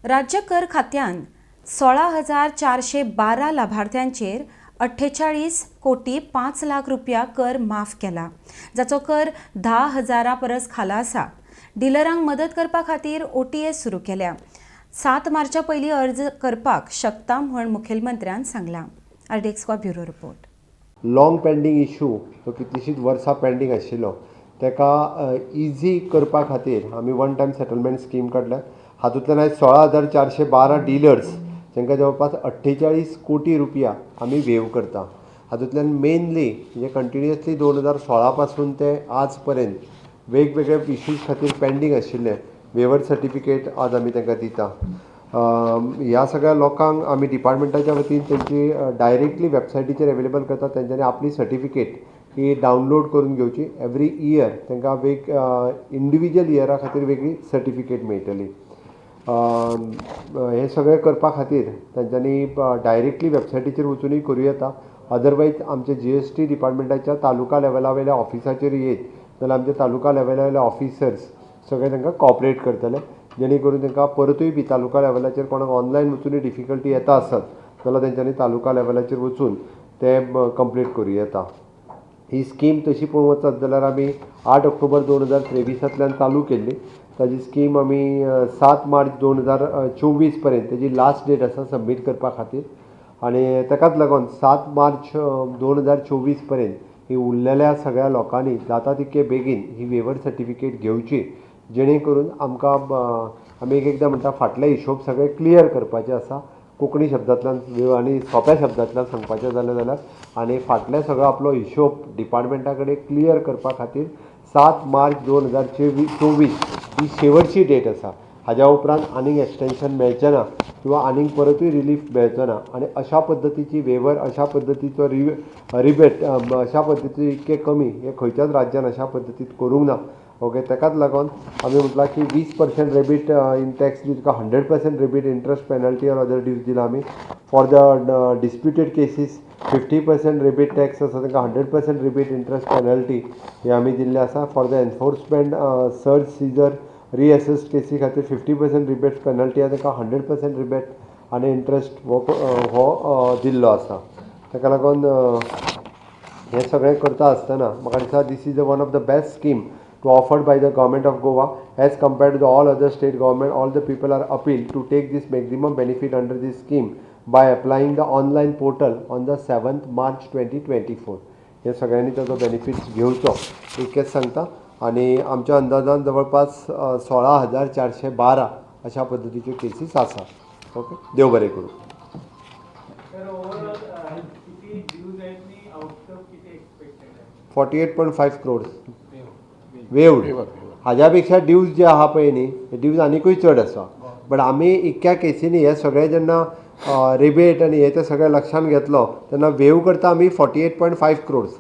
राज्य कर खात्यान 16,412 लाभार्थ्यांचेर 48 कोटी 5 लाख रुपया कर माफ केला, जाचो कर 10,000 परस खाला आसा. डिलरांक मदत करपा खातीर OTS सुरू केल्या. 7 मार्चा पयलीं अर्ज करपाक शकता म्हण मुखेलमंत्र्यान सांगलां. RDX bureau report. Long pending issue तो कितलीशींच वर्सां पेंडींग आशिल्लो ताका इजी करपा खातीर आमी वन टायम सेटलमेंट स्कीम काडल्या. हातूंतल्यान आयज 16,412 डिलर्स तांकां जवळपास 48 कोटी रुपया आमी वेव करता. हातूंतल्यान मेनली म्हणजे कंटिन्युअसली 2016 पासून ते आज पर्यंत वेगवेगळे इश्यूज खातीर पेंडींग आशिल्ले वेवर सर्टिफिकेट आज आमी तांकां दिता. ह्या सगळ्या लोकांक आमी डिपार्टमेंटाच्या वतीन तेंची डायरेक्टली वेबसायटीचेर अवेलेबल करतात. तेंच्यांनी आपली सर्टिफिकेट ही डावनलोड करून घेवची. एवरी इयर तांकां इंडिविज्युअल इयरा खातीर वेगळी सर्टिफिकेट मेळटली. हे सगळें करपा खातीर तांच्यांनी डायरेक्टली वेबसायटीचेर वचूनय करूं येता. अदरवायज आमचे GST डिपार्टमेंटाच्या तालुका लेवला वयल्या ऑफिसाचेर येत जाल्यार आमचे तालुका लेवला वयले ऑफिसर्स सगळे तांकां कॉपरेट करतले, जेणे करून तांकां परतूय बी तालुका लेवलाचेर कोणाक ऑनलायन वचूनय डिफिकल्टी येता आसत जाल्यार तेंच्यांनी तालुका लेवलाचेर वचून ते कंप्लीट करूं येता. ही स्कीम तशी पळोवंक वचत जाल्यार आमी 8 ऑक्टोबर 2023 चालू केल्ली. ताजी स्कीम आमी 7 मार्च 2024 पर्यंत तेजी लास्ट डेट आसा सबमीट करपा खातीर. आनी ताकाच लागून 7 मार्च 2024 पर्यंत ही उरलेल्या सगळ्या लोकांनी जाता तितके बेगीन ही वेवर सर्टिफिकेट घेवची, जेणे करून आमकां आमी एकदां म्हणटा फाटले हिशोब सगळे क्लियर करपाचे आसा. कोंकणी शब्दांतल्यान आनी सोंप्या शब्दांतल्यान सांगपाचें जालें जाल्यार आनी फाटले सगळो आपलो हिशोब डिपार्टमेंटा कडेन क्लियर करपा खातीर 7 मार्च 2024 ही शेवटची डेट आसा. हाज्या उपरांत आनीक एक्सटेंशन मेळचें ना किंवा आनीक परतूय रिलीफ मेळचो ना. आनी अशा पद्दतीची वेवर, अशा पद्दतीचो रिबेट, अशा पद्दतीचे इतके कमी हे खंयच्याच राज्यान अशा पद्दतीत करूंक ना. ओके, ताकाच लागून आमी म्हटलां की 20% रेबीट इन टॅक्स दी, तुका 100% rebate interest penalty or other dues दिला आमी. For the disputed cases 50% rebate tax आसा तांकां 100% रेबीट इंट्रस्ट पेनल्टी हे आमी दिल्ले आसा. For the enforcement search seizure reassessed केसी खातीर 50% रिबेट पेनल्टी आसा तांकां 100% रिबेट आनी इंट्रस्ट हो दिल्लो आसा. ताका लागून हें सगळें करता आसतना म्हाका दिसता this is one of the best scheme to offered by the government of Goa as compared to all other state government. All the people are appealed to take this maximum benefit under this scheme by applying the online portal on the 7th March 2024. हे सगळ्यांनी ताजो benefits घेवचो इतकेंच सांगता. आनी आमच्या अंदाजान जवळपास 16,412 अशा पद्दतीच्यो cases आसा. ओके, देव बरें करूं. 48.5 crores वेवड. हाज्या पेक्षा ड्यूज जे आहा पळय न्ही, ड्यूज आनीकूय चड आसा. बट आमी इतक्या केसींनी हे सगळे जेन्ना रिबेट आनी हे ते सगळे लक्षांत घेतलो तेन्ना वेव करता आमी 48.5 crores.